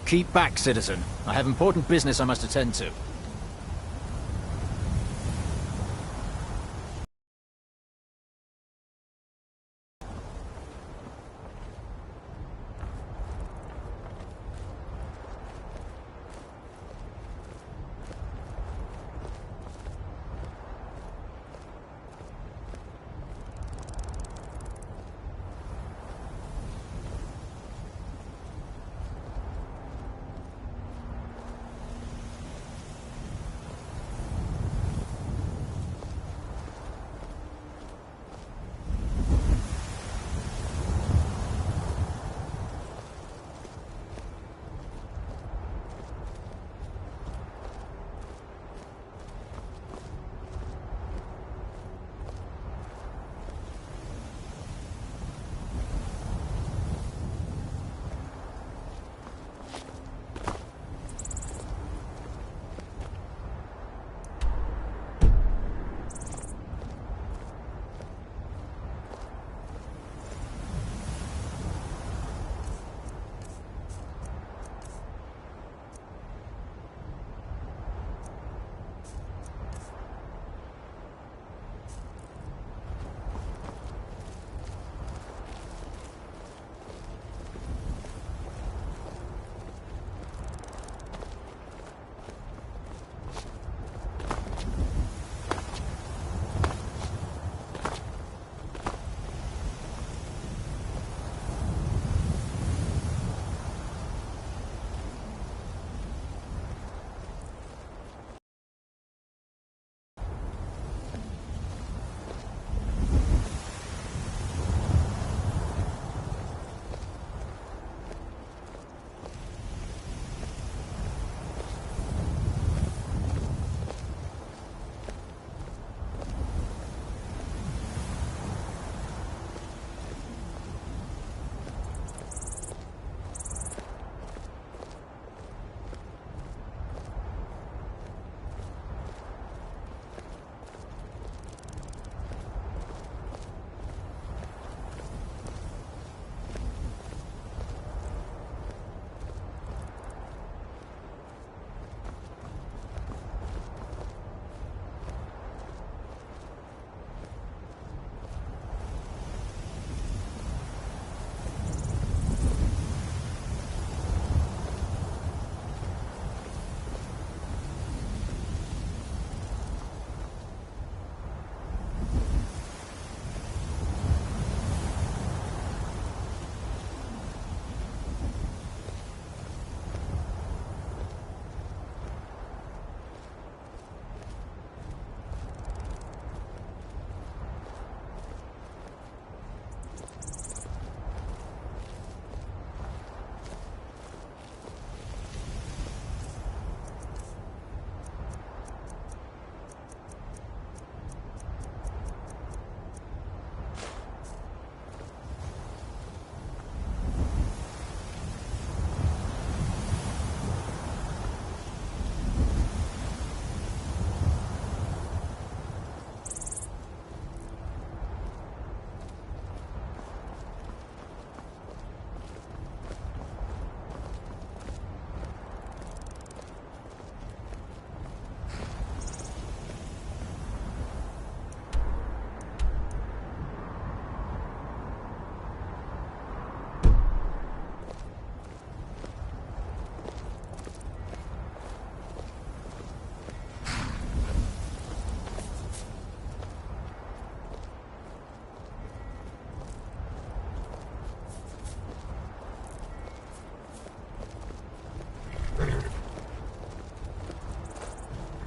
Keep back, citizen. I have important business I must attend to.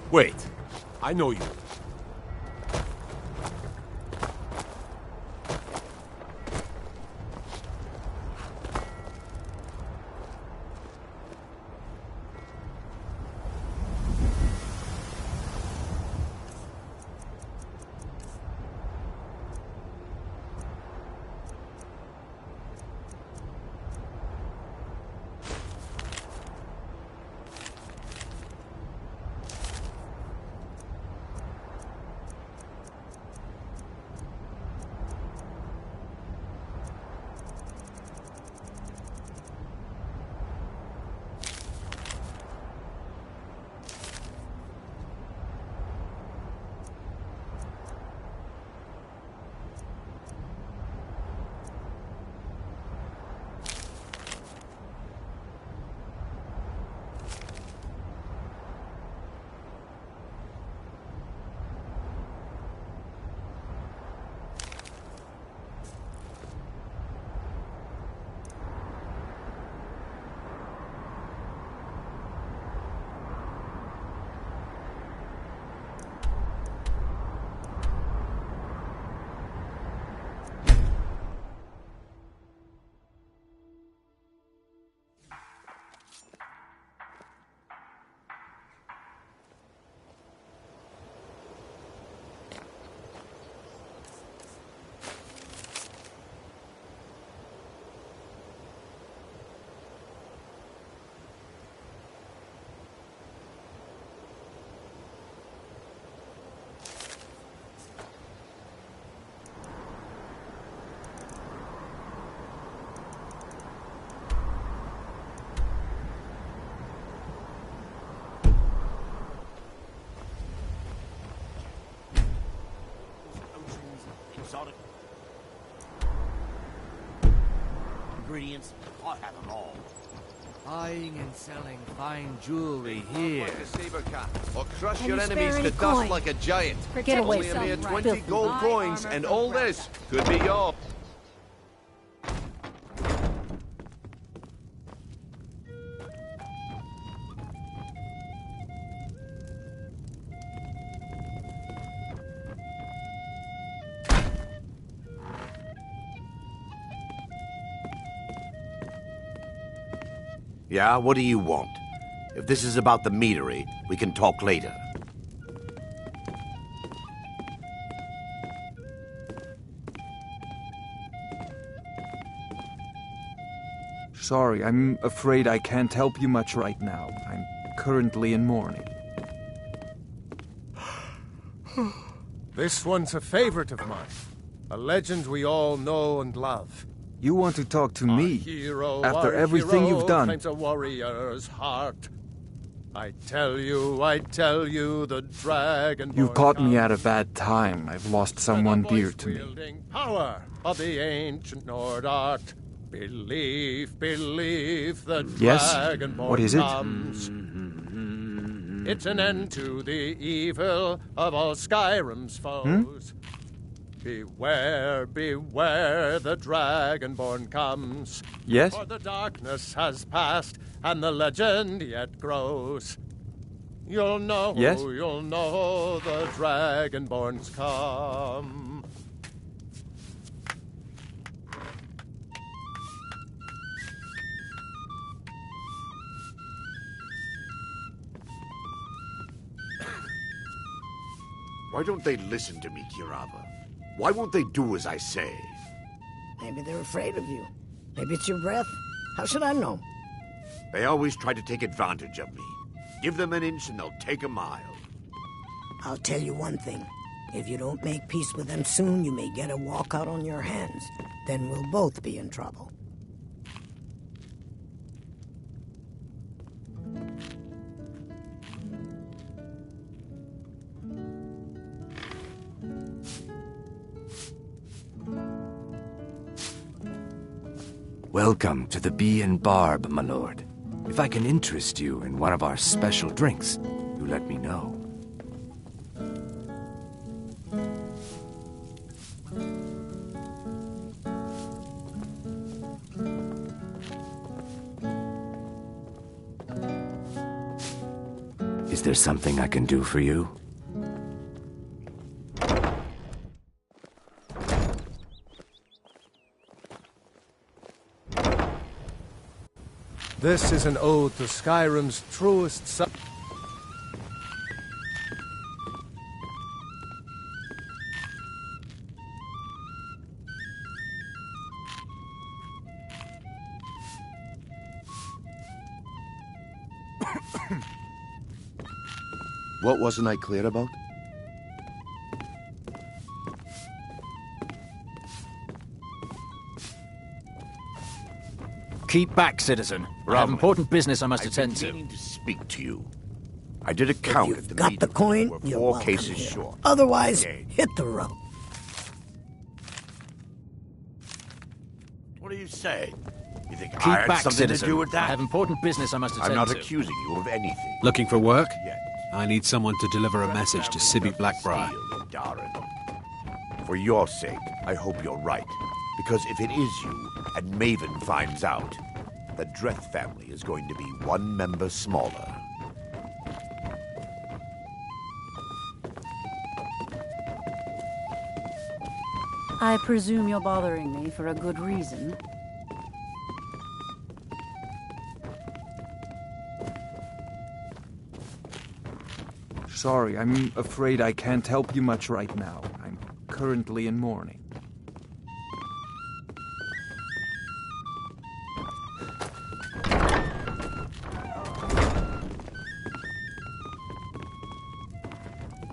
Wait, I know you. exotic ingredients. I have them all. Buying and selling fine jewelry here. Like a saber cat, or crush Can your you spare enemies any to dust coin? like a giant. Get away Only a from mere me. 20 Filthy. gold Buy coins, armor and from all Russia. this could be yours. Yeah, what do you want? If this is about the meadery, we can talk later. Sorry, I'm afraid I can't help you much right now. I'm currently in mourning. This one's a favorite of mine. A legend we all know and love. You want to talk to Our me hero, after our everything hero you've done? claims a warrior's heart. I tell you, the dragon. You've caught me at a bad time. I've lost someone dear to me. Power of the ancient Nord art. Believe, the Yes? dragonborn What is it? comes. It's an end to the evil of all Skyrim's foes. Beware, the dragonborn comes. Yes? For the darkness has passed, and the legend yet grows. You'll know, Yes? you'll know the dragonborn's come. Why don't they listen to me, Kirava? Why won't they do as I say? Maybe they're afraid of you. Maybe it's your breath. How should I know? They always try to take advantage of me. Give them an inch and they'll take a mile. I'll tell you one thing. If you don't make peace with them soon, you may get a walkout on your hands. Then we'll both be in trouble. Welcome to the Bee and Barb, my lord. If I can interest you in one of our special drinks, you let me know. Is there something I can do for you? This is an ode to Skyrim's truest son. What wasn't I clear about? Keep back, citizen. I have important business I must attend to. I've been meaning to speak to you. I did a count If at you've the got meeting. the coin, We're you're 4 welcome cases here. short. Otherwise, Okay. hit the road. What do you say? You think I Keep had back, something citizen. to do with I that? have important business I must attend I'm not to. accusing you of anything. Looking for work? Yet. I need someone to deliver a message to Sibby Blackbriar. Steel in Darren. For your sake, I hope you're right. Because if it is you, and Maven finds out, the Dreth family is going to be 1 member smaller. I presume you're bothering me for a good reason. Sorry, I'm afraid I can't help you much right now. I'm currently in mourning.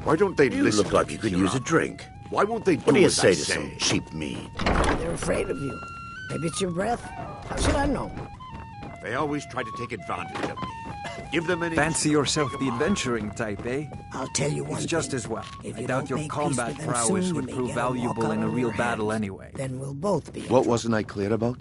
Why don't they You listen look to like me, you could Kira? use a drink. Why won't they do What do you as say I to some cheap mead? Maybe they're afraid of you. Maybe it's your breath. How should I know? They always try to take advantage of me. Give them an Fancy yourself the adventuring type, eh? I'll tell you one It's just thing. as well. If I you doubt don't your make combat peace with them prowess soon, you would may prove get a valuable walkout in a on real your battle hands. anyway. Then we'll both be in What trouble. wasn't I clear about?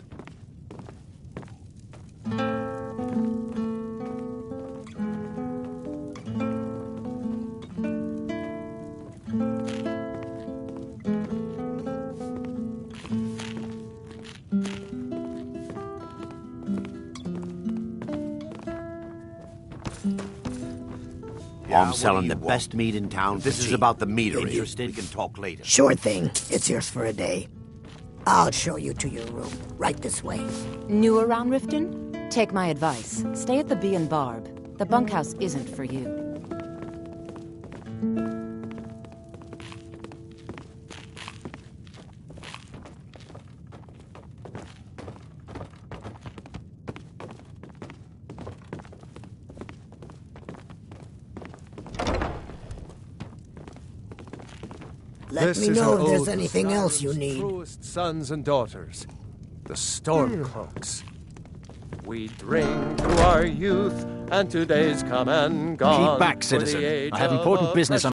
I'm selling the best meat in town. This is about the meat. Interested? We can talk later. Sure thing. It's yours for a day. I'll show you to your room. Right this way. New around Riften? Take my advice. Stay at the Bee and Barb. The bunkhouse isn't for you. Let This me is know our if there's old anything else you Skyrim's need. Truest sons and daughters, the Stormcloaks. We drink to our youth and to days come and gone. Keep back, for the citizen. age I have of important business.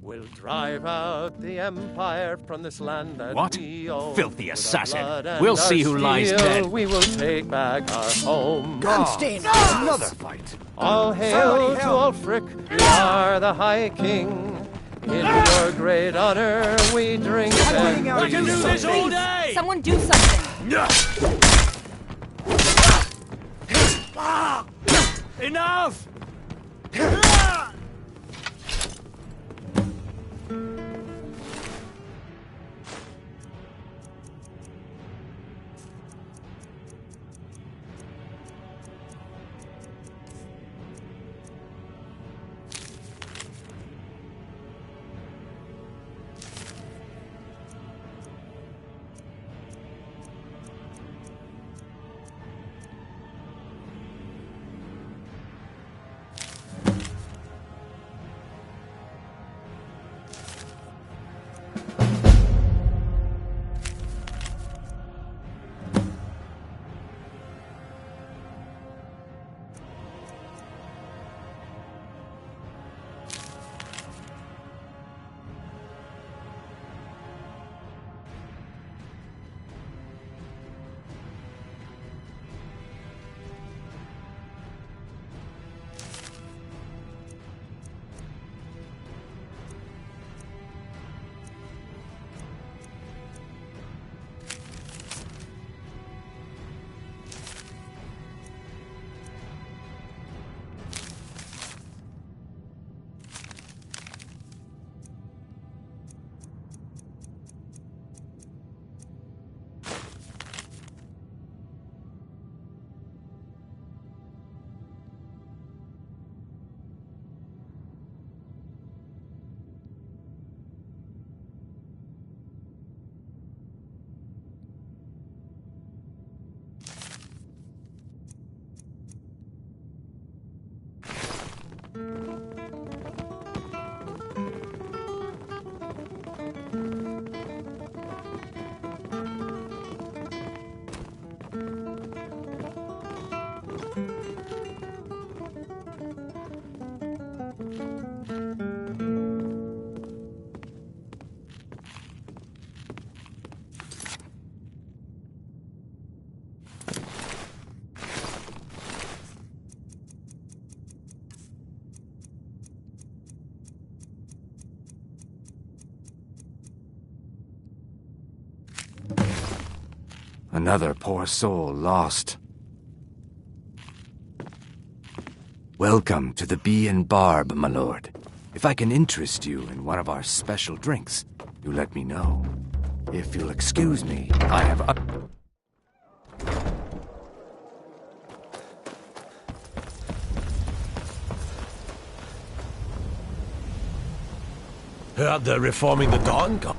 We'll drive out the Empire from this land that What? we own. Filthy With our assassin. blood and We'll our see who lies steel, dead. We will take back our home. Gunstein! Another fight. All hail to Ulfric, we are the High King. In your great honor, we drink and we can do this all day! Someone do something! Enough! Another poor soul lost. Welcome to the Bee and Barb, my lord. If I can interest you in one of our special drinks, you let me know. If you'll excuse me, I have Heard they're reforming the Dawn Guard.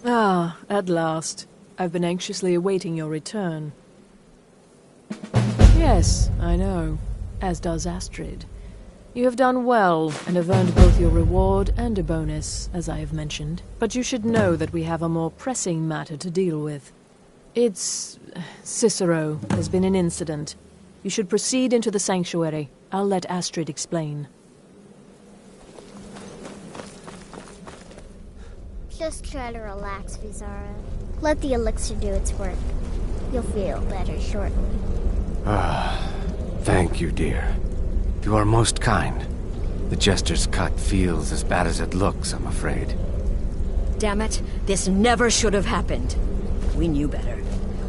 Ah, at last. I've been anxiously awaiting your return. Yes, I know. As does Astrid. You have done well, and have earned both your reward and a bonus, as I have mentioned. But you should know that we have a more pressing matter to deal with. It's... Cicero. There's been an incident. You should proceed into the sanctuary. I'll let Astrid explain. Just try to relax, Vizara. Let the elixir do its work. You'll feel better shortly. Thank you, dear. You are most kind. The Jester's cut feels as bad as it looks, I'm afraid. Damn it, this never should have happened. We knew better.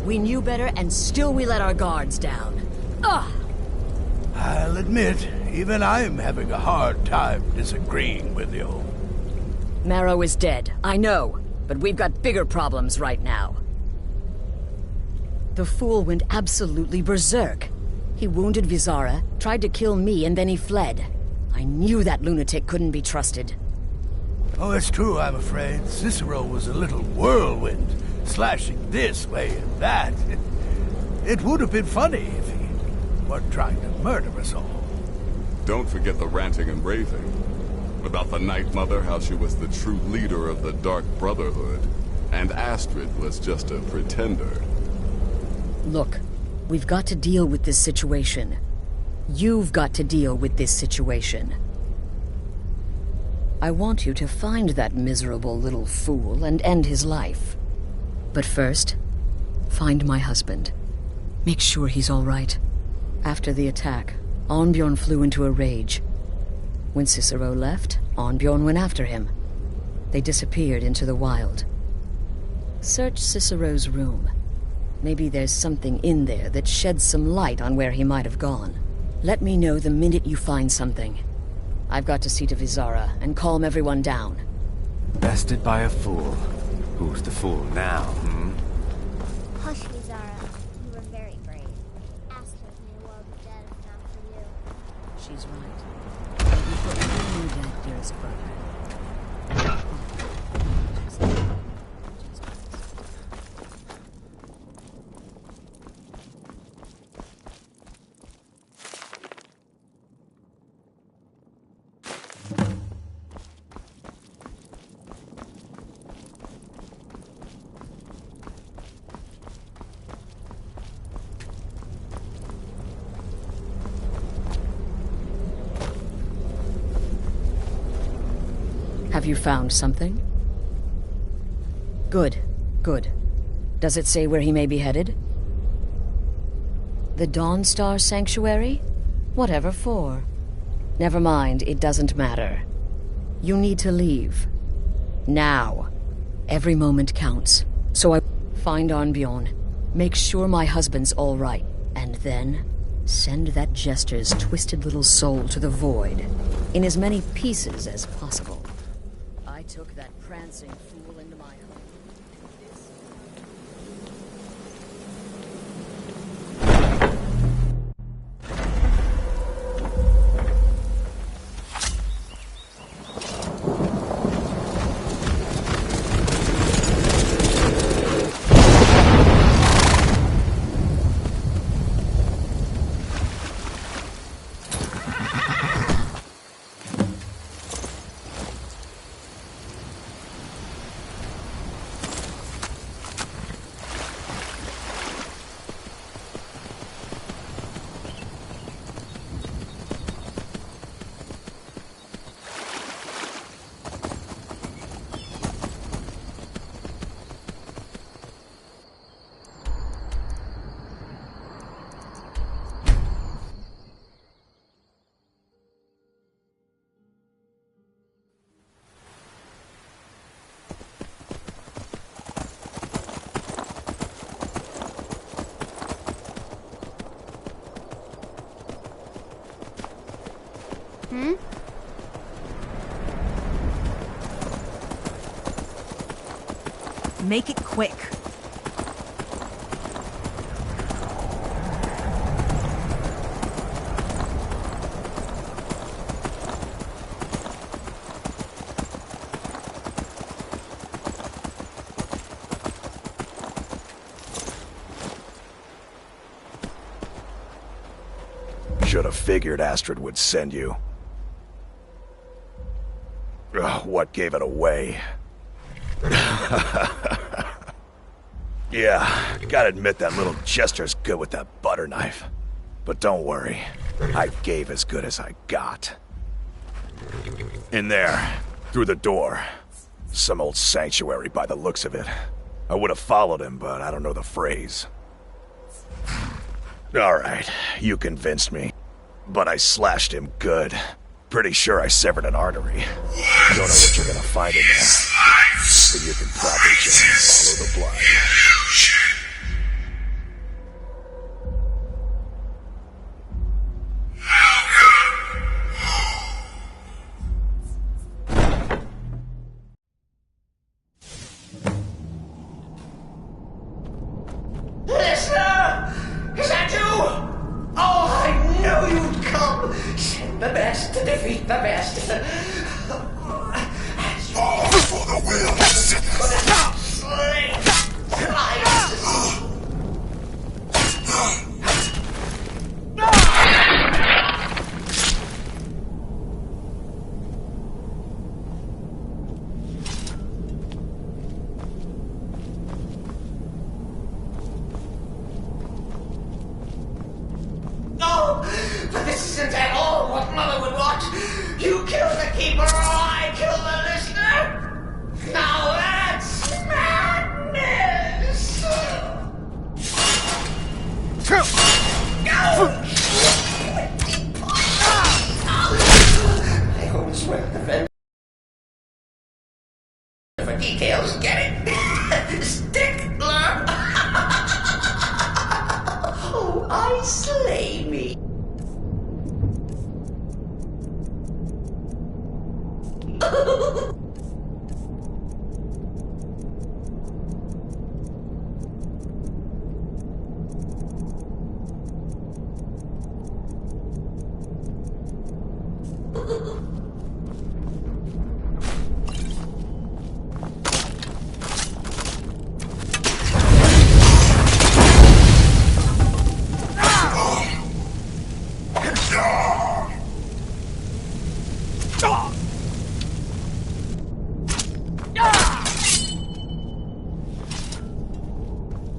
We knew better, and still we let our guards down. Ugh! I'll admit, even I'm having a hard time disagreeing with you. Marrow is dead, I know, but we've got bigger problems right now. The fool went absolutely berserk. He wounded Vizara, tried to kill me, and then he fled. I knew that lunatic couldn't be trusted. Oh, it's true, I'm afraid. Cicero was a little whirlwind, slashing this way and that. It would have been funny if he weren't trying to murder us all. Don't forget the ranting and raving. About the Night Mother, how she was the true leader of the Dark Brotherhood, and Astrid was just a pretender. Look, we've got to deal with this situation. You've got to deal with this situation. I want you to find that miserable little fool and end his life. But first, find my husband. Make sure he's all right. After the attack, Arnbjorn flew into a rage. When Cicero left, Arnbjorn went after him. They disappeared into the wild. Search Cicero's room. Maybe there's something in there that sheds some light on where he might have gone. Let me know the minute you find something. I've got to see to Vizara and calm everyone down. Bested by a fool. Who's the fool now, Hush, Vizara. You were very brave. Astrid may well be dead if not for you. She's right. You put me in your dead, dearest brother. Have you found something? Good, good. Does it say where he may be headed? The Dawnstar Sanctuary? Whatever for. Never mind, it doesn't matter. You need to leave. Now. Every moment counts. So I find Arnbjorn. Make sure my husband's all right. And then send that Jester's twisted little soul to the void. In as many pieces as possible. I took that prancing fool into my home. Make it quick. Should have figured Astrid would send you. Ugh, what gave it away? Yeah, gotta admit that little Chester's good with that butter knife. But don't worry, I gave as good as I got. In there, through the door. Some old sanctuary by the looks of it. I would have followed him, but I don't know the phrase. Alright, you convinced me. But I slashed him good. Pretty sure I severed an artery. Don't know what you're gonna find in there. But you can probably just follow the blood. Listener! Is that you? Oh, I knew you'd come! Send the best to defeat the best. All for the will of sinners. Slay! Slice! But this isn't at all what Mother would want. You kill the keeper or I kill the listener. Now that's madness. I always wear the vendor for details. Get it? Stickler. Oh, I slay me.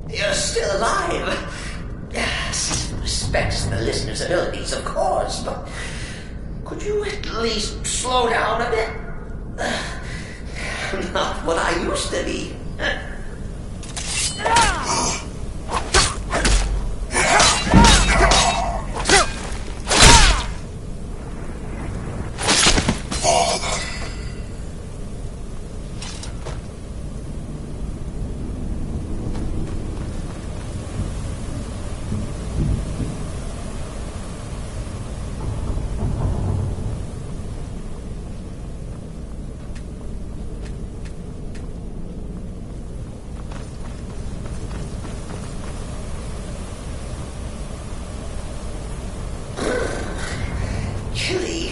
You're still alive. Yes, respects the listener's abilities, of course, but could you at least slow down a bit? Not what I used to be. Chilly.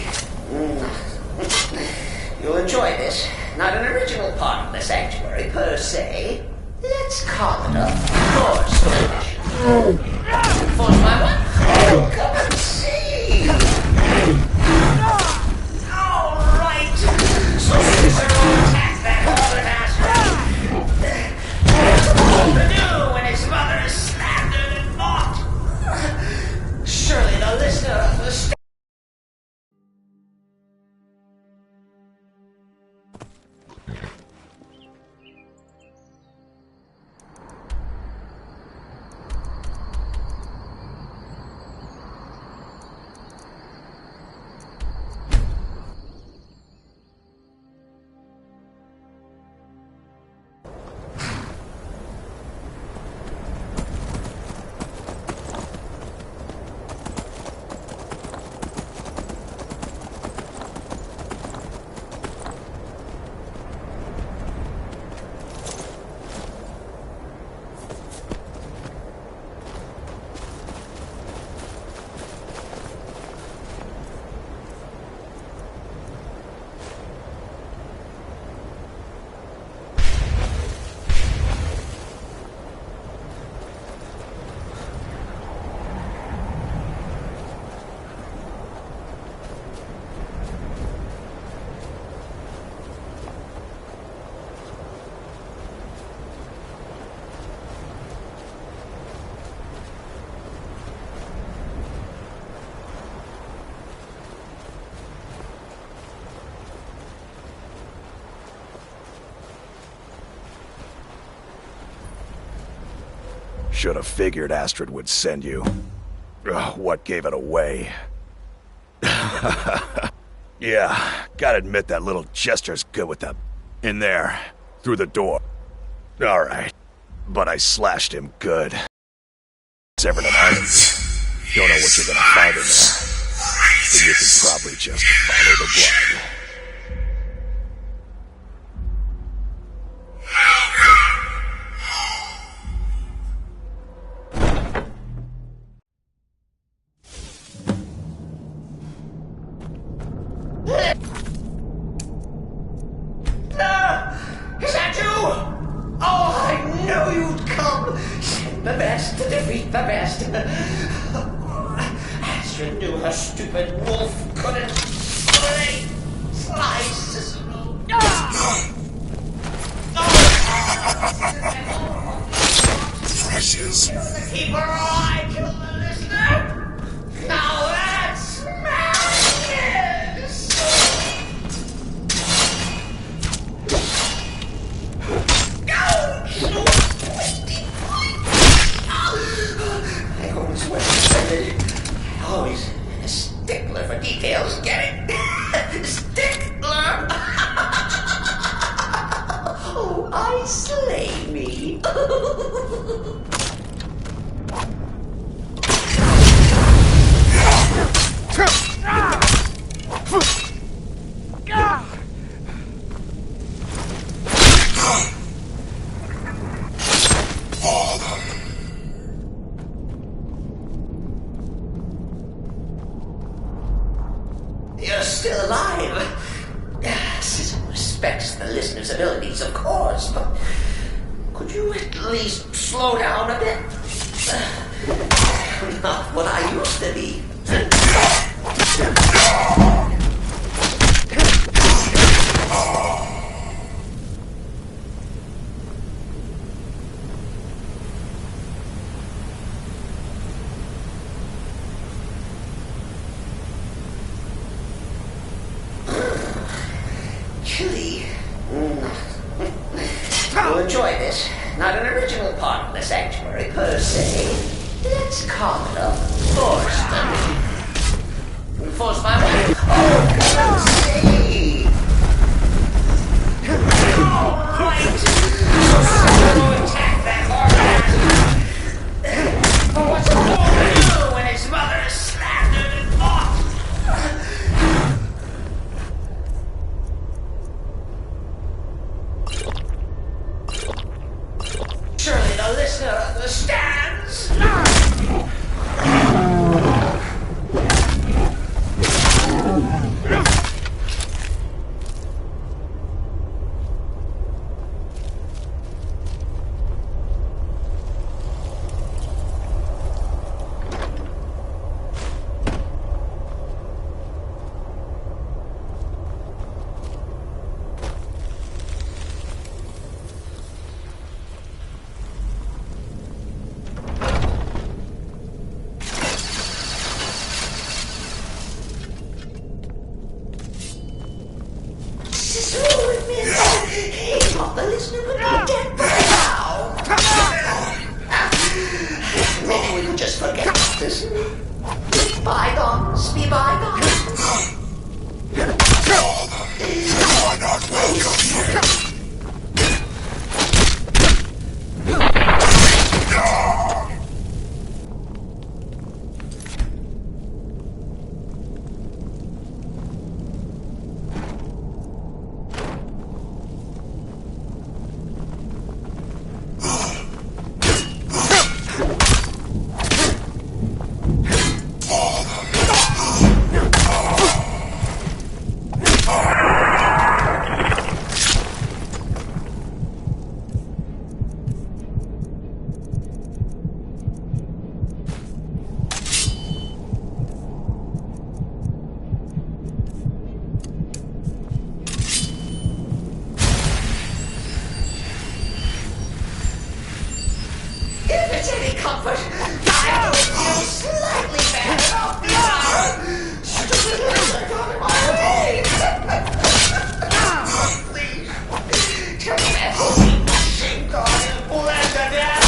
You'll enjoy this. Not an original part of the sanctuary, per se. Let's call it a forced tradition. Force my what? Come and see. All right. So Caesar will attack that horrid asshole. What's supposed to do when his mother is slandered and mocked? Surely the listener of the Should have figured Astrid would send you. Ugh, what gave it away? Yeah, gotta admit that little gesture's good with the... In there, through the door. Alright, but I slashed him good. Severed an arm. Don't know what you're gonna find in there, but you can probably just follow the blood. Is that you? Oh, I knew you'd come. Send the best to defeat the best. Astrid knew her stupid wolf couldn't slice Cicero. Precious. The keeper, I killed the listener. Now that's madness. I always was offended. Always a stickler for details. Get it? Stickler! Oh, I slay me. You're still alive. Cicero respects the listener's abilities, of course, but could you at least slow down a bit? Not what I used to be. Chilly. You'll enjoy this. Not an original part of the sanctuary, per se. Let's call it a forced one. Force my way. Oh, God's sake! All right. Cicero attack that barbarian. Oh, what's a fool to do when his mother is slandered and mocked? Surely the listener understands. Cicero admits he thought the listener would be dead by now. Maybe we could just forget this. Bygones be bygones. You are not welcome here. If it's any comfort, I will feel slightly better off the hour. Stupid lizard got in my way. Please, tell me that whole machine gun is blended in.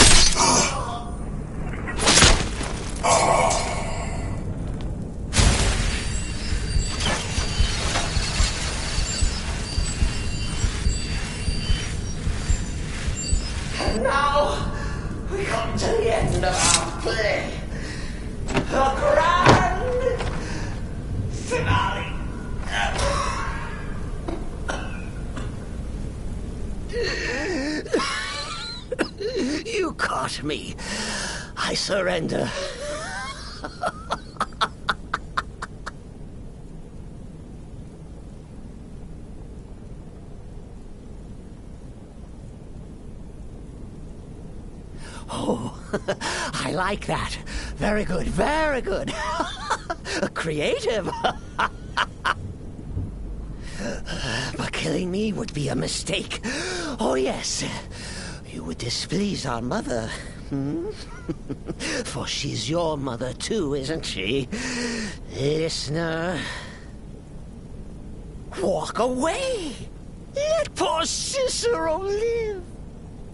And now, we come to the end of our play. The grand finale. You caught me. I surrender. Oh, I like that. Very good, very good. Creative. But killing me would be a mistake. Oh, yes. You would displease our mother. For she's your mother, too, isn't she? Listener. Walk away. Let poor Cicero live.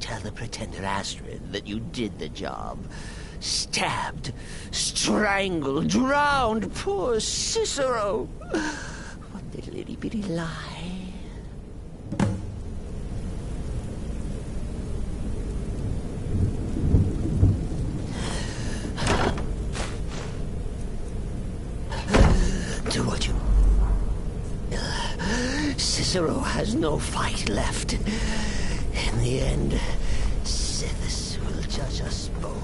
Tell the pretender Astrid that you did the job. Stabbed, strangled, drowned poor Cicero. What little itty-bitty lie. Do what you... Cicero has no fight left. In the end, Sithis will judge us both.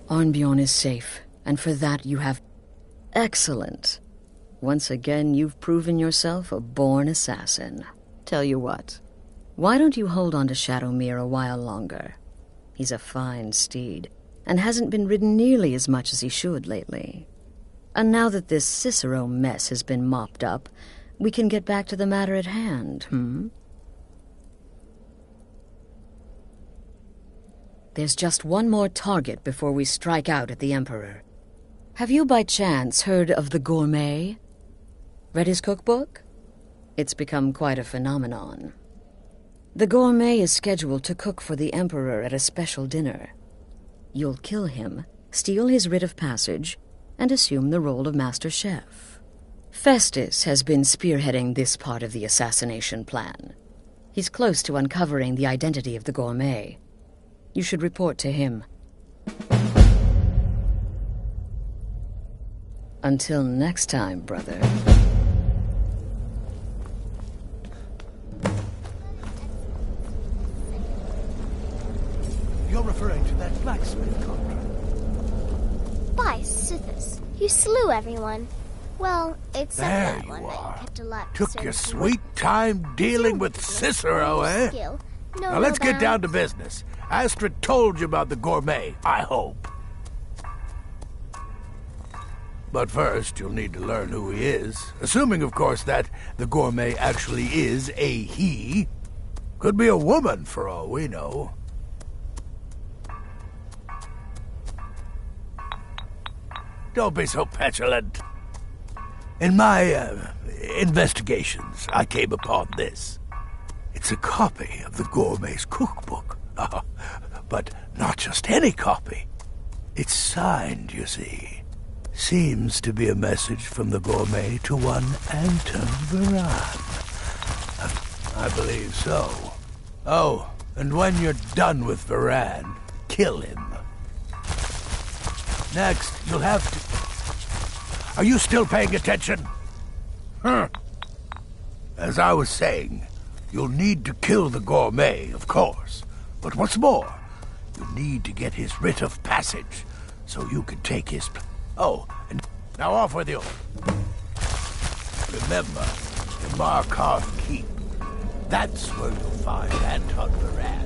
Arnbjorn is safe, and for that you have... Excellent. Once again, you've proven yourself a born assassin. Tell you what, why don't you hold on to Shadowmere a while longer? He's a fine steed, and hasn't been ridden nearly as much as he should lately. And now that this Cicero mess has been mopped up, we can get back to the matter at hand, There's just one more target before we strike out at the Emperor. Have you by chance heard of the Gourmet? Read his cookbook? It's become quite a phenomenon. The Gourmet is scheduled to cook for the Emperor at a special dinner. You'll kill him, steal his writ of passage, and assume the role of Master Chef. Festus has been spearheading this part of the assassination plan. He's close to uncovering the identity of the Gourmet. You should report to him. Until next time, brother. You're referring to that blacksmith contract. By Sithis, you slew everyone. Well, except There that you one are. that you kept alive. Took your sweet time dealing with Cicero, eh? Skill. Now let's get down to business. Astrid told you about the Gourmet, I hope. But first, you'll need to learn who he is. Assuming, of course, that the Gourmet actually is a he. Could be a woman, for all we know. Don't be so petulant. In my investigations, I came upon this. It's a copy of the Gourmet's cookbook. But not just any copy. It's signed, you see. Seems to be a message from the Gourmet to one Anton Varan. I believe so. Oh, And when you're done with Varan, kill him. Next, you'll have to... Are you still paying attention? Huh. As I was saying, you'll need to kill the gourmet, of course. But what's more, you need to get his writ of passage, so you can take his... Oh, and now off with you. Remember, the Markarth Keep. That's where you'll find Anton Varan.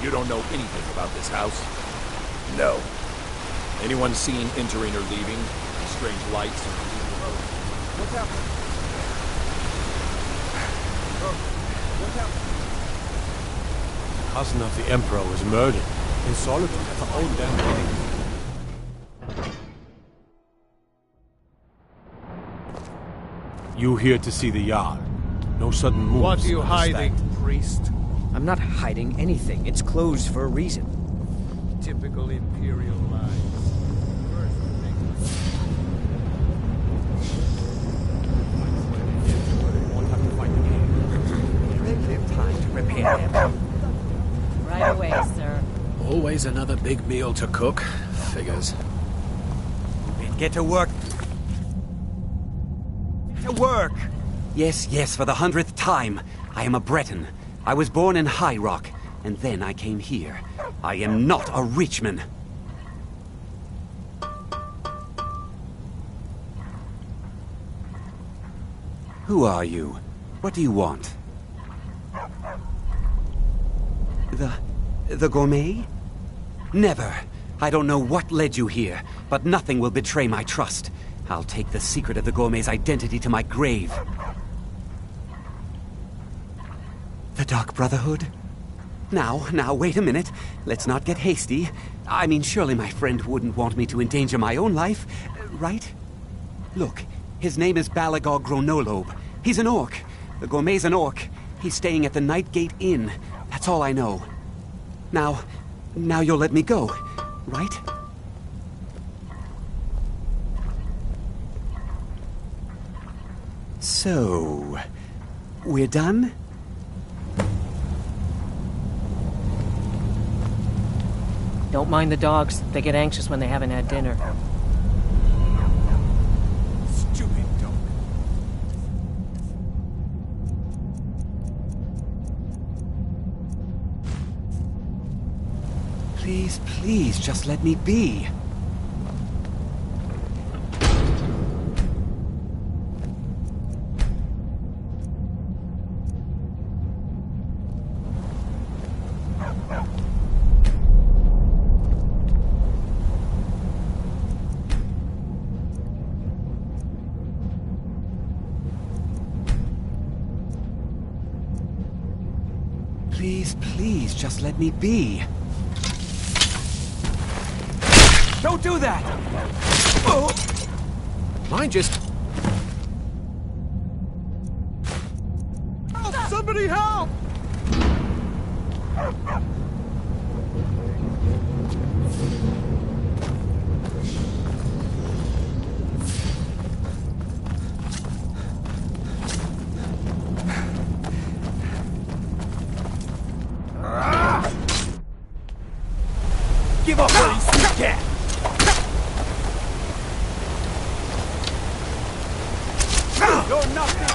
You don't know anything about this house? No. Anyone seen entering or leaving? Strange lights or What's happening? What's happening? Cousin of the Emperor was murdered in solitude at the old damn thing. You here to see the Jarl. No sudden moves. What are you understand? hiding, priest? I'm not hiding anything. It's closed for a reason. Typical Imperial lies. Plenty of time to repair them. Right away, sir. Always another big meal to cook. Figures. Get to work. To work! Yes, yes, for the 100th time. I am a Breton. I was born in High Rock, and then I came here. I am not a Richman. Who are you? What do you want? The gourmet? Never. I don't know what led you here, but nothing will betray my trust. I'll take the secret of the gourmet's identity to my grave. The Dark Brotherhood? Now, wait a minute. Let's not get hasty. I mean, surely my friend wouldn't want me to endanger my own life, right? Look, his name is Balagog Gronolobe. He's an orc. The gourmet's an orc. He's staying at the Nightgate Inn. That's all I know. Now you'll let me go, right? So, we're done? Don't mind the dogs. They get anxious when they haven't had dinner. Stupid dog. Please, just let me be. Please, just let me be. Don't do that! Oh! Mine just... Help! Somebody help! Give up, you sweet cat! You're nothing!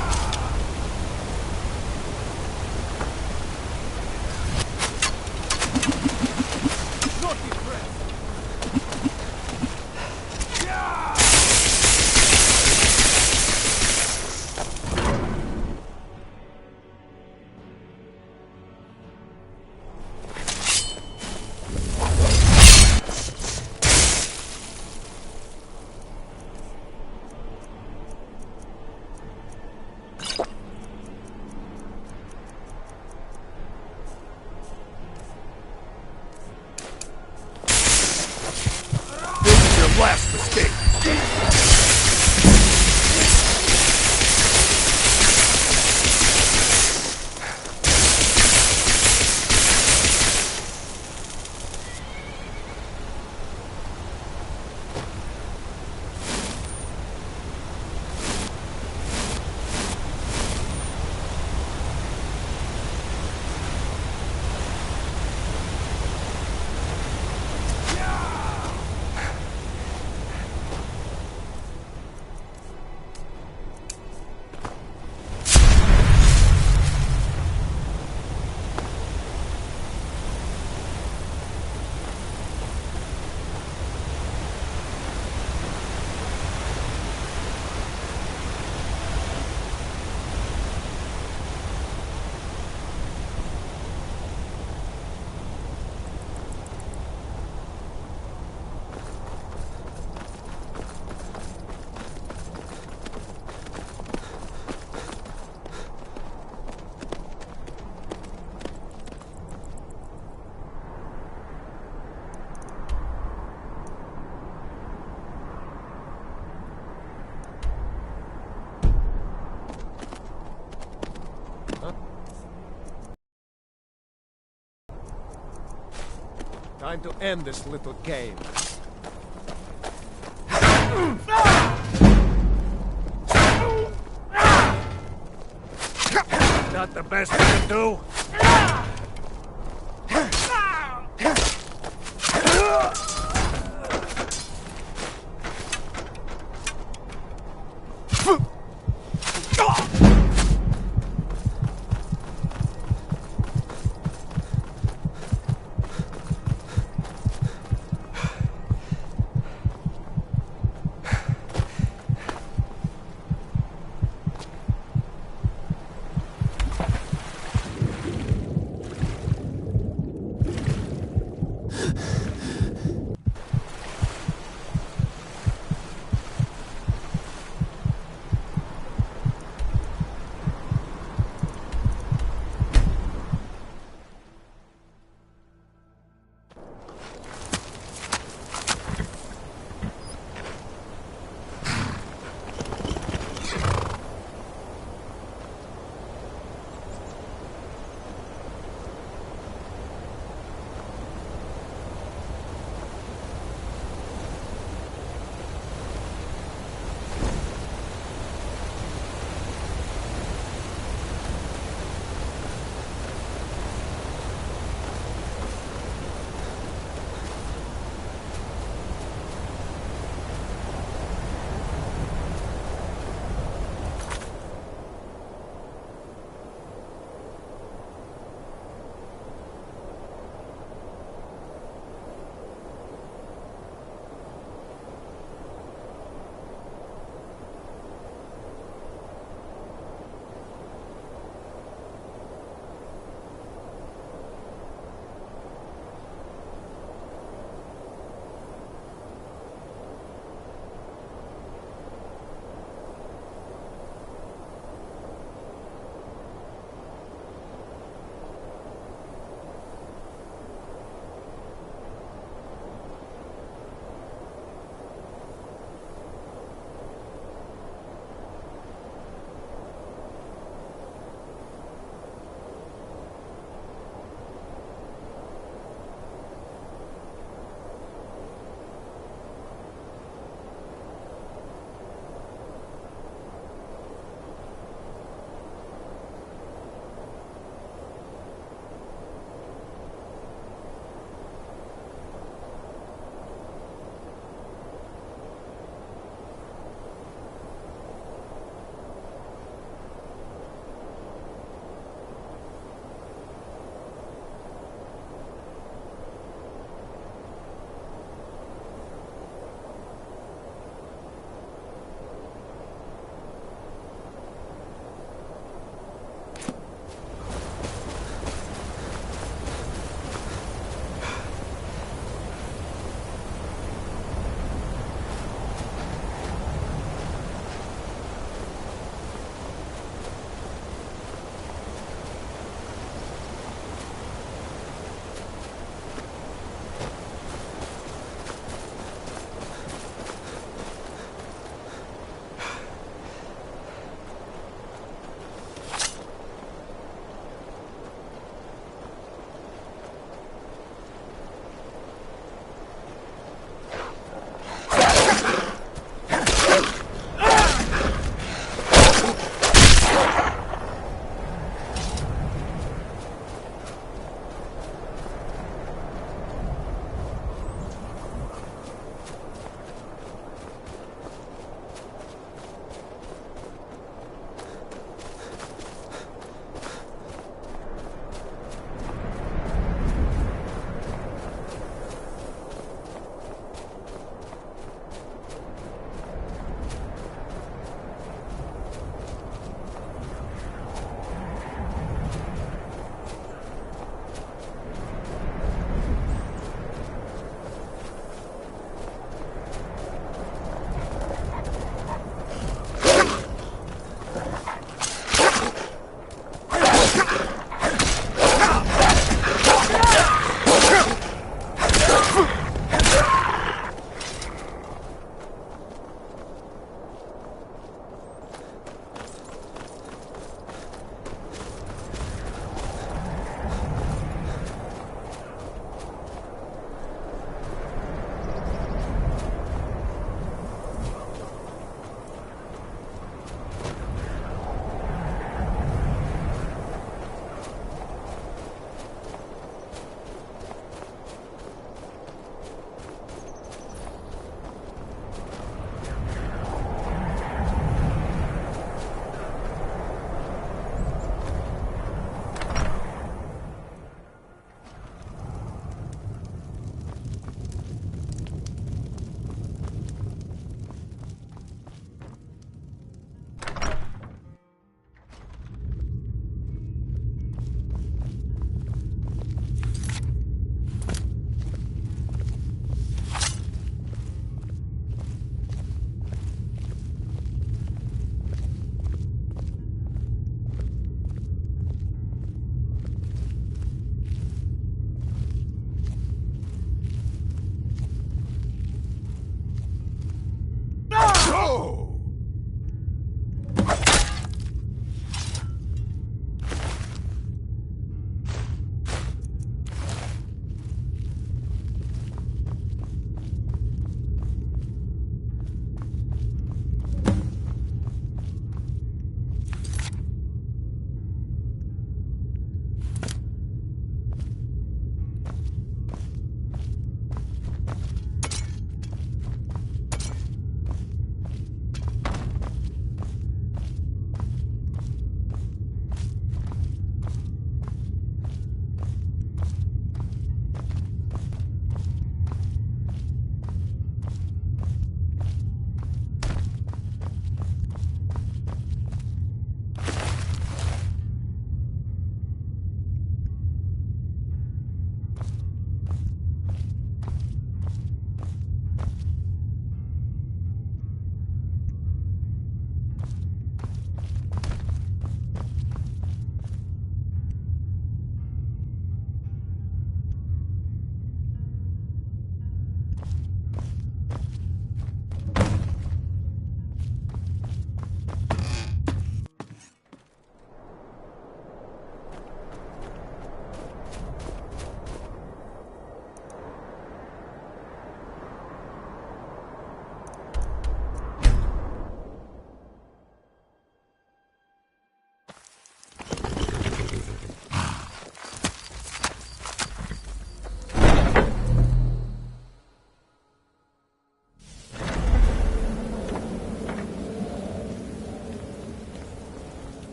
Time to end this little game. Not the best we can do.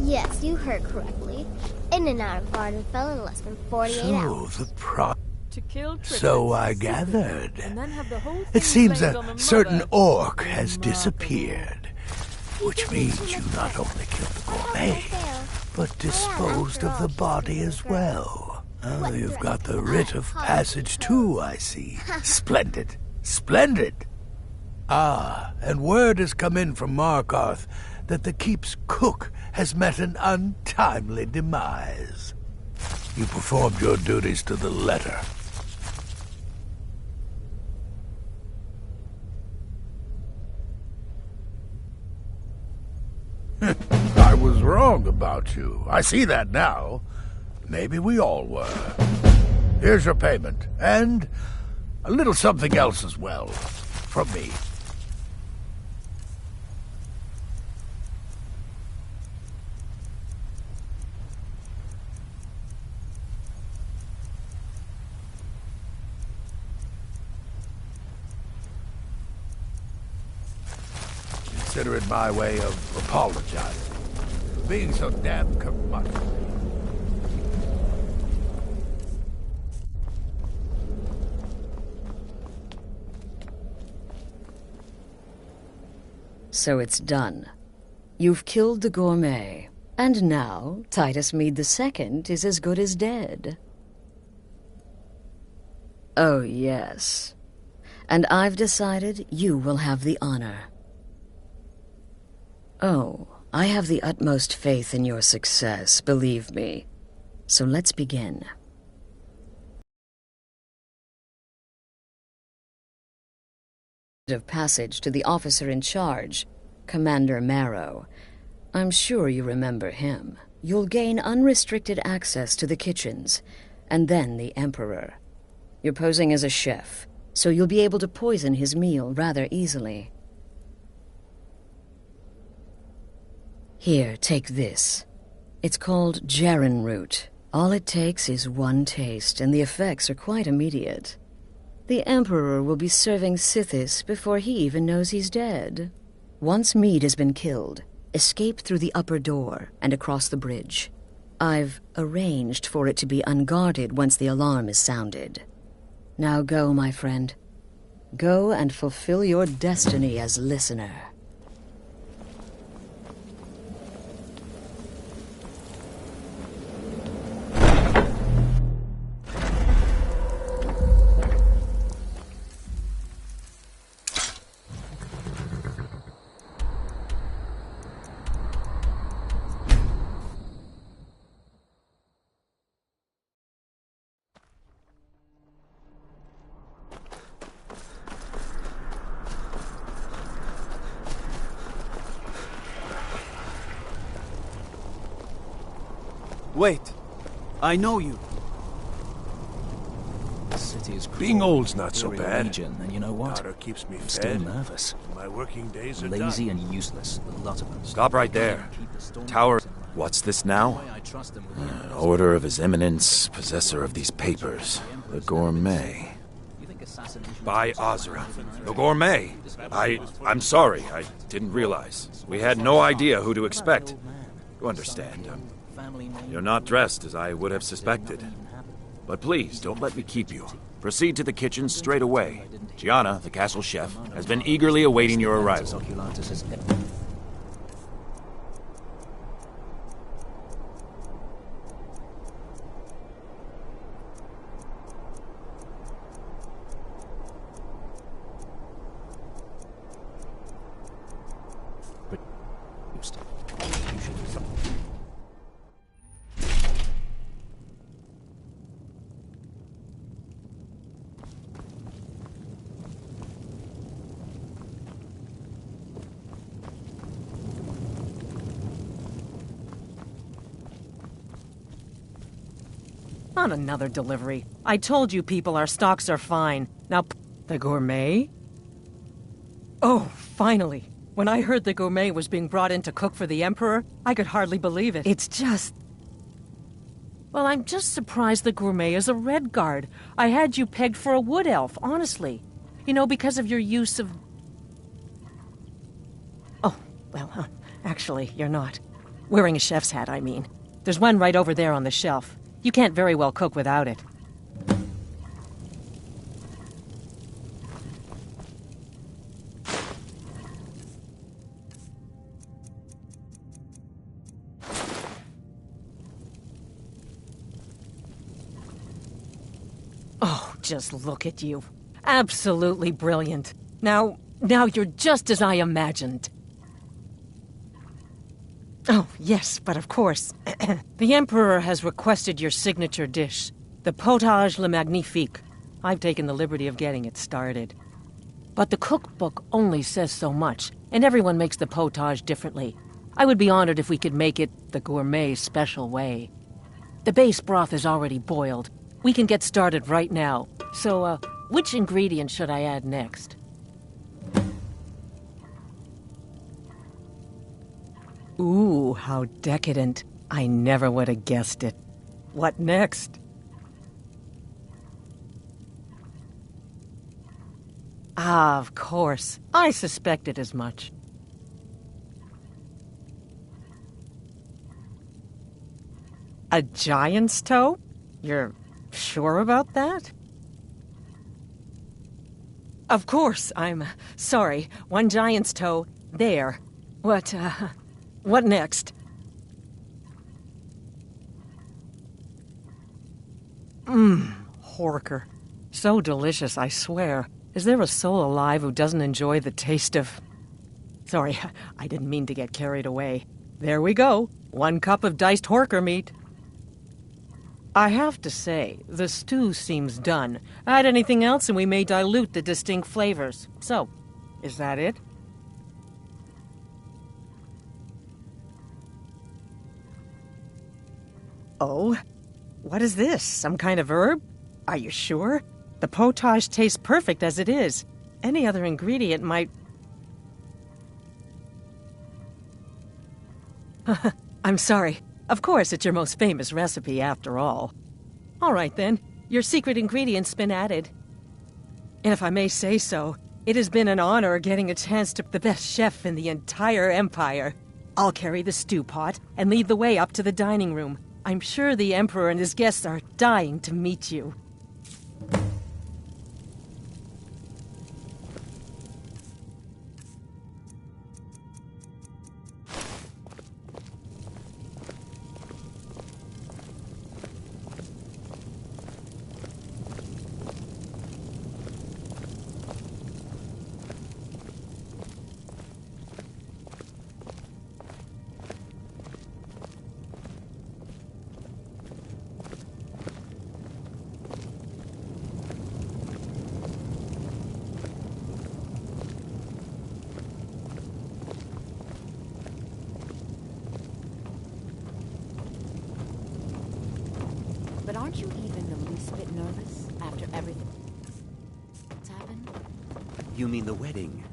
Yes, you heard correctly. In and out of Varden fell in less than 48 hours. So, the To kill So I gathered. and then have the whole It thing seems blamed a on the certain mother. orc has disappeared. Which means you not only killed the gourmet, but disposed of the body as well. Oh, you've got the writ of passage too, I see. Splendid. Splendid. Ah, and word has come in from Markarth that the keep's cook has met an untimely demise. You performed your duties to the letter. I was wrong about you. I see that now. Maybe we all were. Here's your payment, and a little something else as well, from me. Consider it my way of apologizing for being so damn curmudgeonly. So it's done. You've killed the gourmet, and now Titus Mead II is as good as dead. Oh, yes. And I've decided you will have the honor. Oh, I have the utmost faith in your success, believe me. So let's begin. Of passage to the officer in charge, Commander Marrow. I'm sure you remember him. You'll gain unrestricted access to the kitchens, and then the Emperor. You're posing as a chef, so you'll be able to poison his meal rather easily. Here, take this. It's called Jaren root. All it takes is one taste, and the effects are quite immediate. The Emperor will be serving Sithis before he even knows he's dead. Once Mead has been killed, escape through the upper door and across the bridge. I've arranged for it to be unguarded once the alarm is sounded. Now go, my friend. Go and fulfill your destiny as listener. Wait. I know you. The city is Being old's not so We're in a bad. Legion, and you know what? Daughter keeps me I'm fed. still nervous. My working days are Lazy done. and useless, a lot of them. Stop right there. Tower. What's this now? An order of His Eminence, possessor of these papers. The Gourmet. By Ozra. The Gourmet! I'm sorry. I didn't realize. We had no idea who to expect. You understand. You're not dressed as I would have suspected. But please, don't let me keep you. Proceed to the kitchen straight away. Gianna, the castle chef, has been eagerly awaiting your arrival. Not another delivery. I told you people our stocks are fine. Now, the gourmet? Oh, finally. When I heard the gourmet was being brought in to cook for the Emperor, I could hardly believe it. It's just... Well, I'm just surprised the gourmet is a red guard. I had you pegged for a wood elf, honestly. You know, because of your use of... Oh, well, actually, you're not. Wearing a chef's hat, I mean. There's one right over there on the shelf. You can't very well cook without it. Oh, just look at you. Absolutely brilliant. Now you're just as I imagined. Oh, yes, but of course. The Emperor has requested your signature dish, the potage le magnifique. I've taken the liberty of getting it started. But the cookbook only says so much, and everyone makes the potage differently. I would be honored if we could make it the gourmet special way. The base broth is already boiled. We can get started right now. So, which ingredient should I add next? Ooh, how decadent. I never would have guessed it. What next? Ah, of course. I suspected as much. A giant's toe? You're sure about that? Of course, I'm sorry. One giant's toe, there. What next? Horker. So delicious, I swear. Is there a soul alive who doesn't enjoy the taste of... Sorry, I didn't mean to get carried away. There we go. 1 cup of diced horker meat. I have to say, the stew seems done. Add anything else and we may dilute the distinct flavors. So, is that it? Oh? What is this? Some kind of herb? Are you sure? The potage tastes perfect as it is. Any other ingredient might... I'm sorry. Of course, it's your most famous recipe, after all. All right, then. Your secret ingredient's been added. And if I may say so, it has been an honor getting a chance to the best chef in the entire Empire. I'll carry the stew pot and lead the way up to the dining room. I'm sure the Emperor and his guests are dying to meet you. But aren't you even the least bit nervous after everything that's happened? You mean the wedding?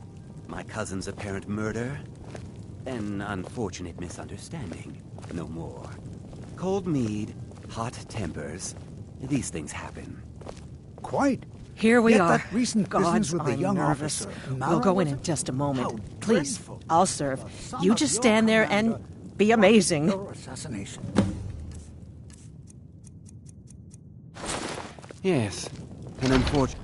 My cousin's apparent murder? An unfortunate misunderstanding. No more. Cold mead, hot tempers. These things happen. Quite. Here we Yet are. that recent Gods, business with the I'm young nervous. officer. We'll go in Mara, just a moment. How Please, dreadful. I'll serve. Son You of just your stand there commander and be amazing. Your assassination. Yes, an unfortunate...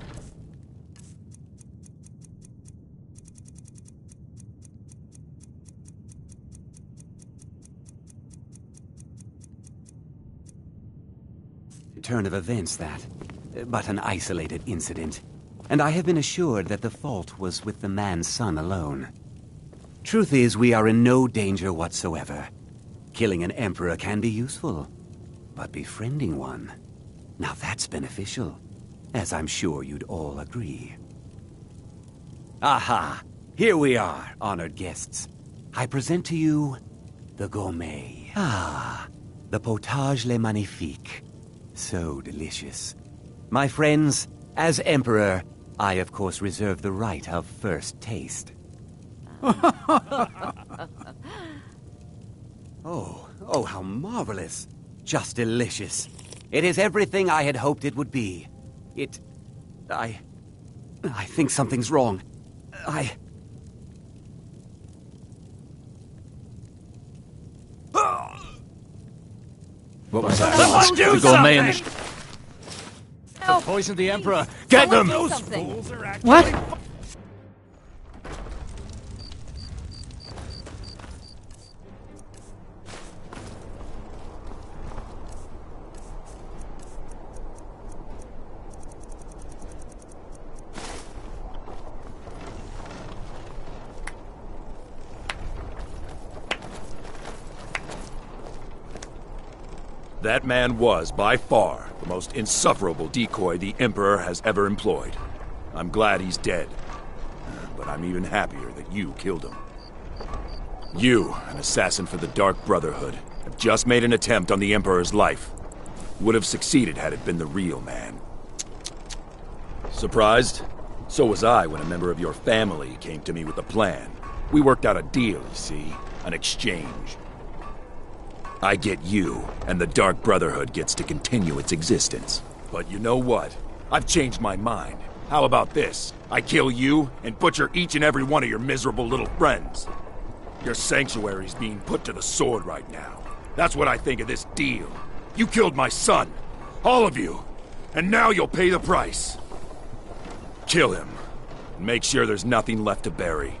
turn of events, that. But an isolated incident. And I have been assured that the fault was with the man's son alone. Truth is, we are in no danger whatsoever. Killing an emperor can be useful, but befriending one... now that's beneficial, as I'm sure you'd all agree. Aha! Here we are, honored guests. I present to you the gourmet. Ah, the potage le magnifique. So delicious. My friends, as Emperor, I of course reserve the right of first taste. Oh, how marvelous. Just delicious. It is everything I had hoped it would be. I think something's wrong. What was that? Someone do The gourmet and something! the poisoned the Emperor. Get them! Those fools are actually... What? That man was, by far, the most insufferable decoy the Emperor has ever employed. I'm glad he's dead. But I'm even happier that you killed him. You, an assassin for the Dark Brotherhood, have just made an attempt on the Emperor's life. Would have succeeded had it been the real man. Surprised? So was I when a member of your family came to me with a plan. We worked out a deal, you see. An exchange. I get you, and the Dark Brotherhood gets to continue its existence. But you know what? I've changed my mind. How about this? I kill you, and butcher each and every one of your miserable little friends. Your sanctuary's being put to the sword right now. That's what I think of this deal. You killed my son. All of you. And now you'll pay the price. Kill him. And make sure there's nothing left to bury.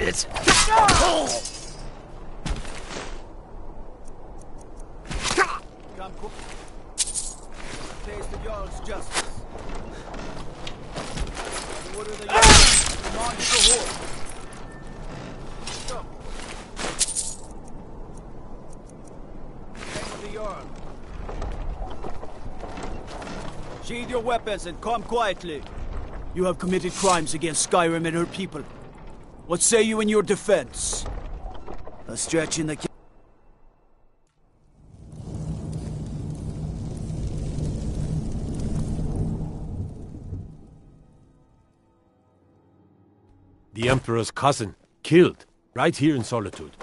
It's... Taste the Jarl's justice. What are the Come on, go horse. Stop. Name of the Jarl. Sheathe your weapons and come quietly. You have committed crimes against Skyrim and her people. What say you in your defense? A stretch in the... The Emperor's cousin, killed, right here in Solitude.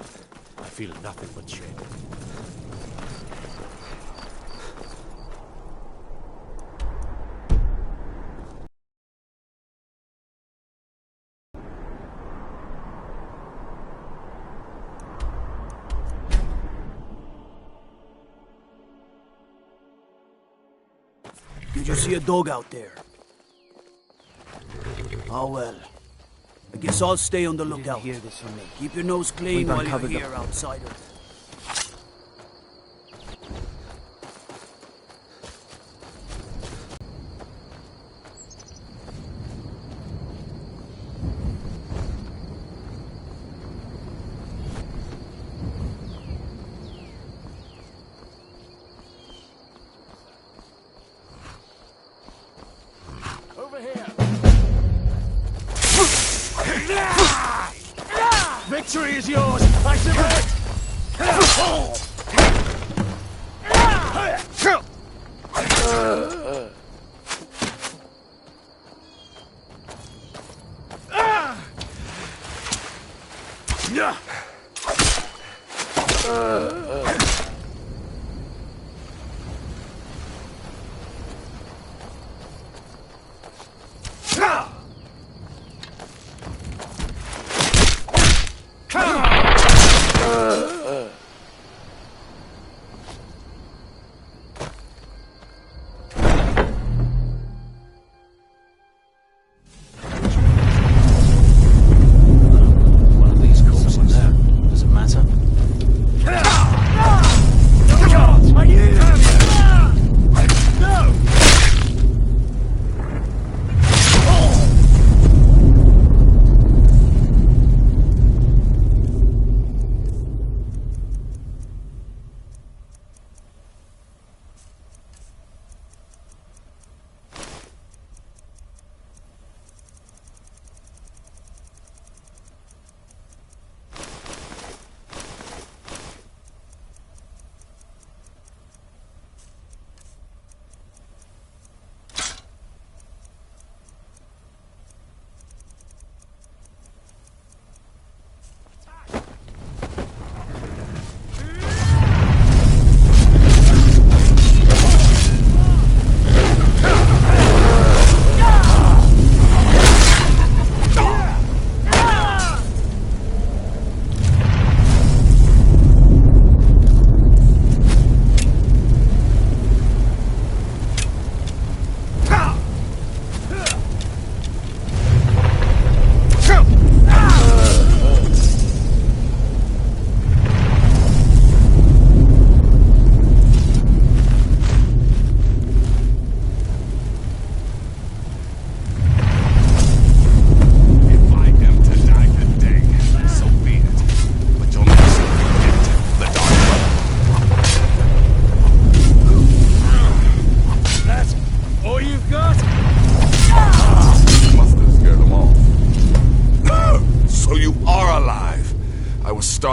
I feel nothing but shame. Did you see a dog out there? Oh well. I guess I'll stay on the lookout. Hear this from me. Keep your nose clean while you're here, outsider. Over here. Victory is yours, I submit! One of these corpses there. Does it matter?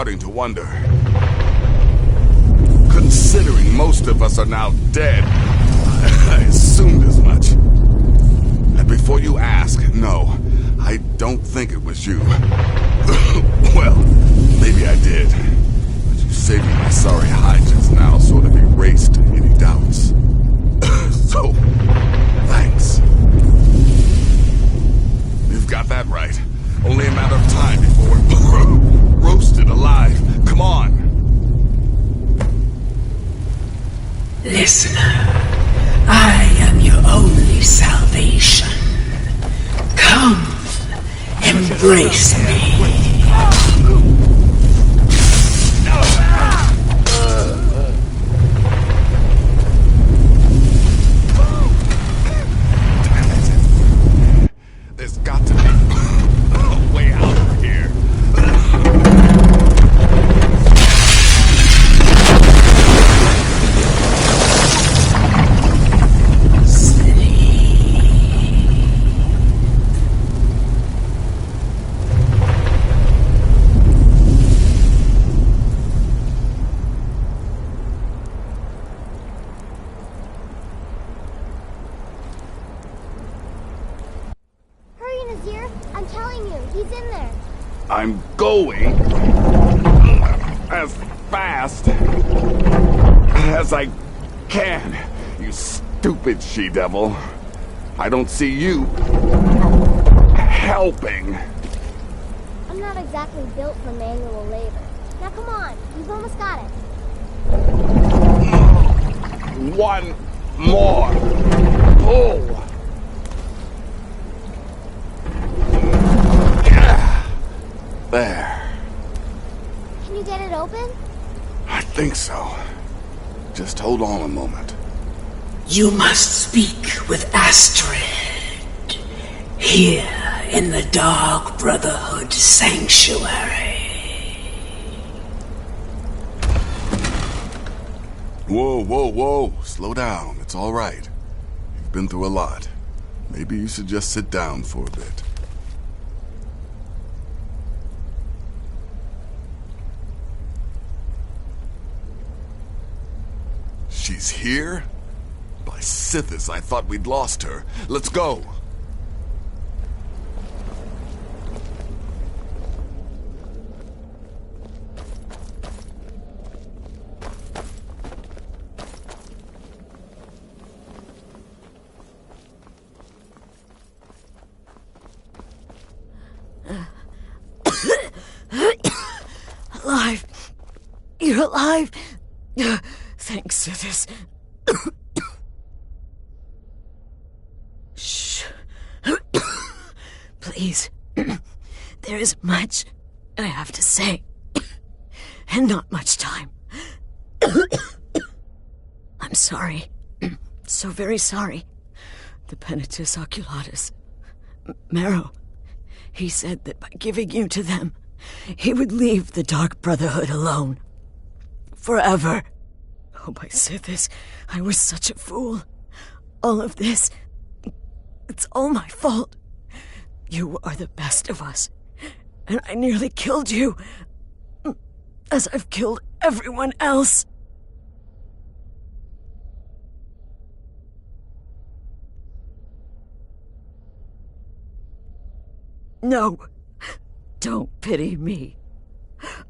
starting to wonder. Considering most of us are now dead, I assumed as much. And before you ask, no, I don't think it was you. Well, maybe I did. But you saving my sorry hide just now sort of erased any doubts. So, thanks. You've got that right. Only a matter of time before we're roasted alive. Come on. Listener, I am your only salvation. Come, embrace me. There's got to be a way out of here. I'm going as fast as I can, you stupid she-devil. I don't see you helping. I'm not exactly built for manual labor. Now come on, you've almost got it. One more pull. There. Can you get it open? I think so. Just hold on a moment. You must speak with Astrid. Here in the Dark Brotherhood Sanctuary. Whoa, whoa, whoa. Slow down. It's all right. You've been through a lot. Maybe you should just sit down for a bit. She's here? By Sithis, I thought we'd lost her. Let's go. Alive. You're alive. Thanks, Sithis. Shh. Please. There is much I have to say. And not much time. I'm sorry. So very sorry. The Penitus Oculatus. Marrow. He said that by giving you to them, he would leave the Dark Brotherhood alone. Forever. Oh, my Sithis, I was such a fool. All of this, it's all my fault. You are the best of us, and I nearly killed you, as I've killed everyone else. No, don't pity me.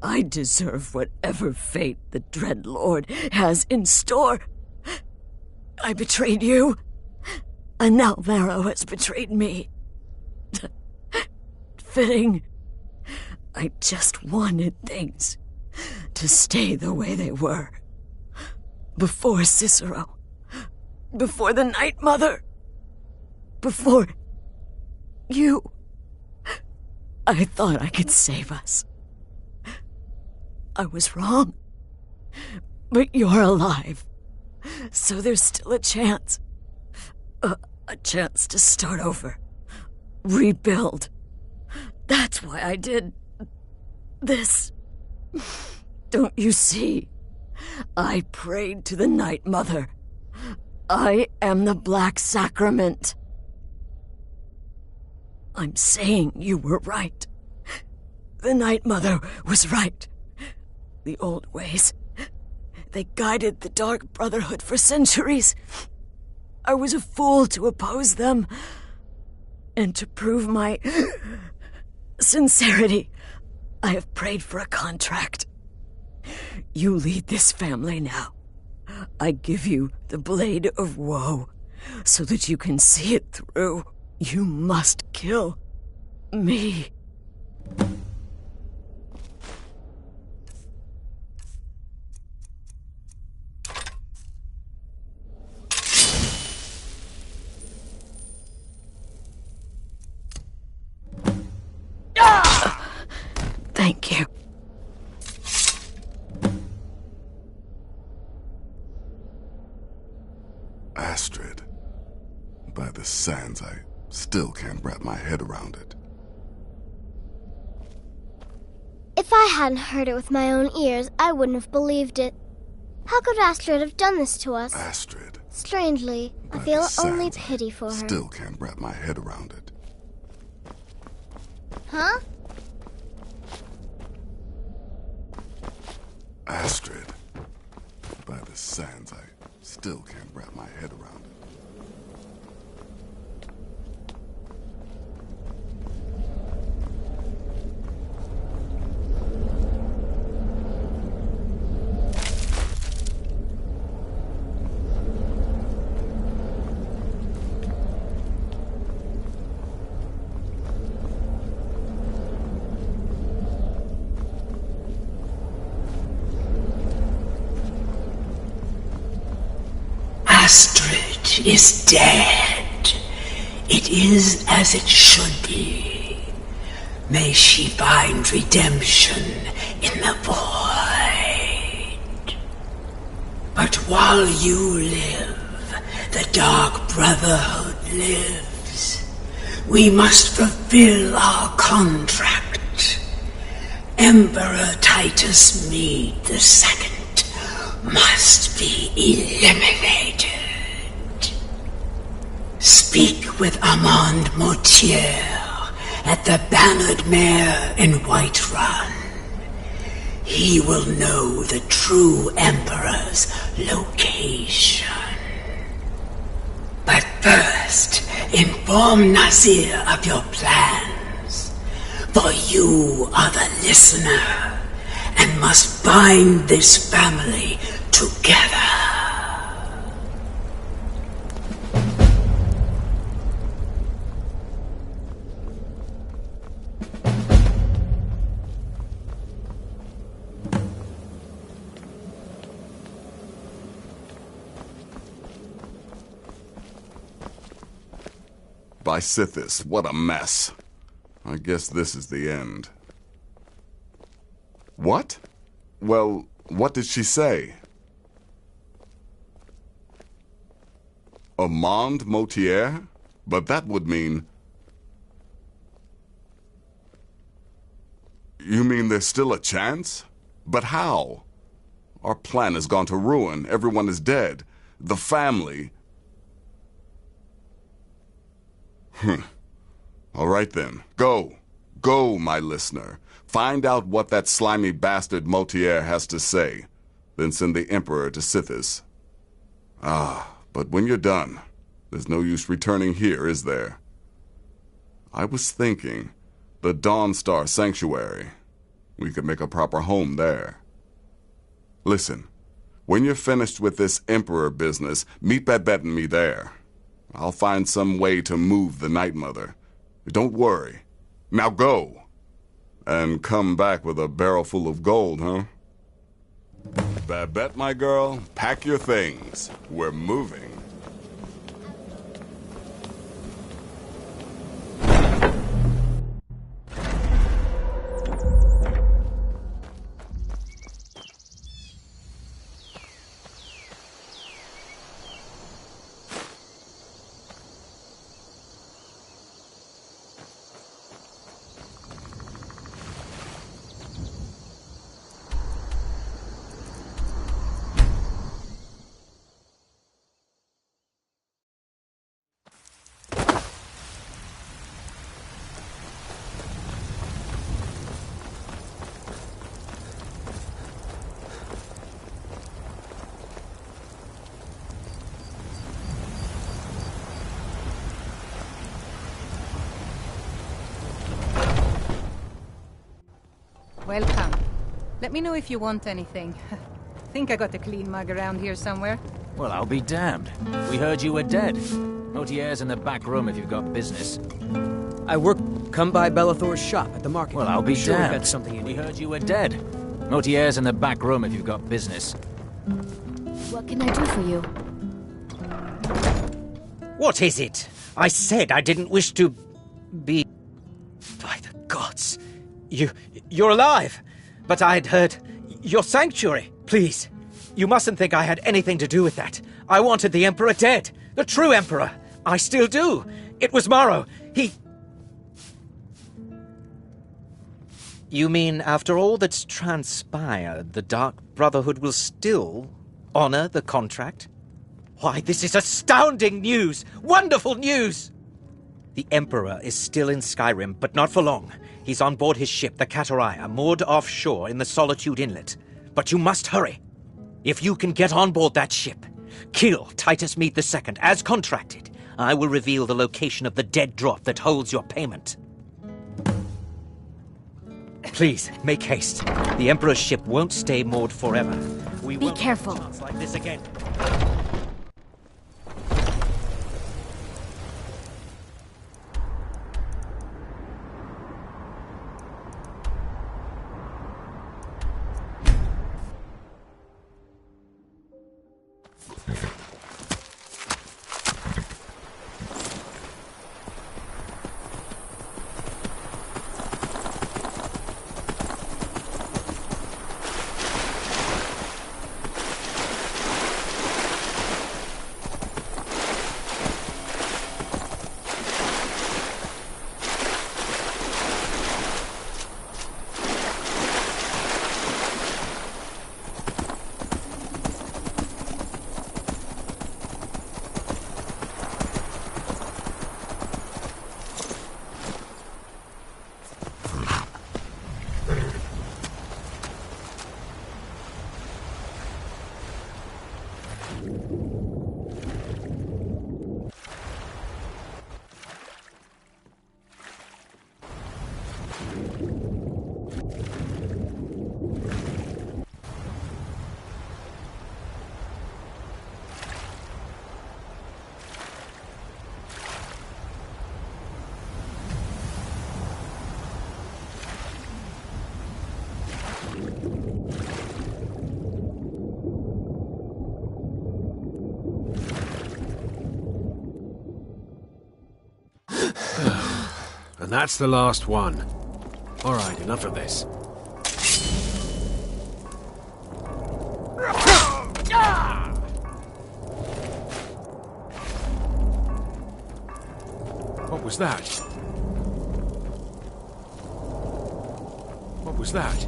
I deserve whatever fate the Dread Lord has in store. I betrayed you, and now Marrow has betrayed me. Fitting. I just wanted things to stay the way they were. Before Cicero. Before the Night Mother. Before you. I thought I could save us. I was wrong. But you're alive. So there's still a chance. A chance to start over. Rebuild. That's why I did this. Don't you see? I prayed to the Night Mother. I am the Black Sacrament. I'm saying you were right. The Night Mother was right. the old ways. They guided the Dark Brotherhood for centuries. I was a fool to oppose them. And to prove my sincerity, I have prayed for a contract. You lead this family now. I give you the Blade of Woe, so that you can see it through. You must kill me. Thank you. Astrid. By the sands, I still can't wrap my head around it. If I hadn't heard it with my own ears, I wouldn't have believed it. How could Astrid have done this to us? Astrid. Strangely, I By feel the sands, only pity for her. Still can't wrap my head around it. Huh? Astrid. By the sands, I still can't wrap my head around it. Astrid is dead. It is as it should be. May she find redemption in the void. But while you live, the Dark Brotherhood lives. We must fulfill our contract. Emperor Titus Mede II must be eliminated. Speak with Armand Mortier at the Bannered Mare in Whiterun. He will know the true Emperor's location. But first, inform Nazir of your plans, for you are the listener and must bind this family together. By Sithis, what a mess. I guess this is the end. What? Well, what did she say? Armand Mortier? But that would mean... You mean there's still a chance? But how? Our plan has gone to ruin. Everyone is dead. The family... All right then. Go. Go, my listener. Find out what that slimy bastard Mortier has to say. Then send the Emperor to Sithis. Ah, but when you're done, there's no use returning here, is there? I was thinking, the Dawnstar Sanctuary. We could make a proper home there. Listen, when you're finished with this Emperor business, meet Babette and me there. I'll find some way to move the Night Mother. Don't worry. Now go. And come back with a barrel full of gold, huh? Babette, my girl, pack your things. We're moving. Welcome. Let me know if you want anything. Think I got a clean mug around here somewhere? Well, I'll be damned. We heard you were dead. Otier's in the back room if you've got business. I work. Come by Bellathor's shop at the market. Well, I'll be sure damned. we got something you We need. heard you were dead. Otier's in the back room if you've got business. What can I do for you? What is it? I said I didn't wish to be... By the gods. You're alive. But I'd heard... Your sanctuary. Please. You mustn't think I had anything to do with that. I wanted the Emperor dead. The true Emperor. I still do. It was Morrow. He... You mean, after all that's transpired, the Dark Brotherhood will still honor the contract? Why, this is astounding news! Wonderful news! The Emperor is still in Skyrim, but not for long. He's on board his ship, the Kataraya, moored offshore in the Solitude Inlet. But you must hurry. If you can get on board that ship, kill Titus Mead II, as contracted, I will reveal the location of the dead drop that holds your payment. Please, make haste. The Emperor's ship won't stay moored forever. We Be won't careful. have a chance like this again. And that's the last one. All right, enough of this. What was that? What was that?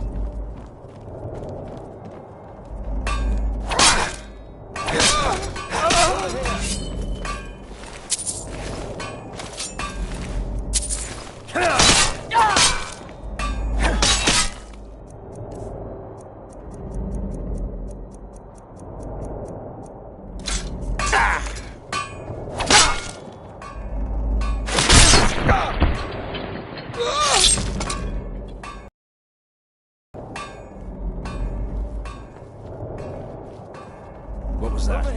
What was that?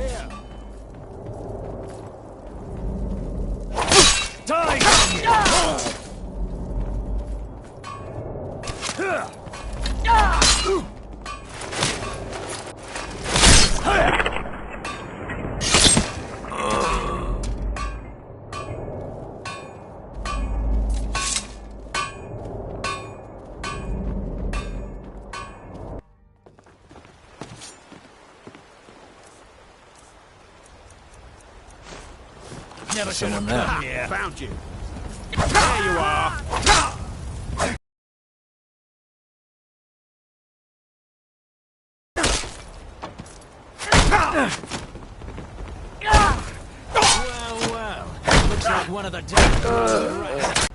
Never should Someone have come there. here. Found you. There you are. Well, well. Looks like one of the dead.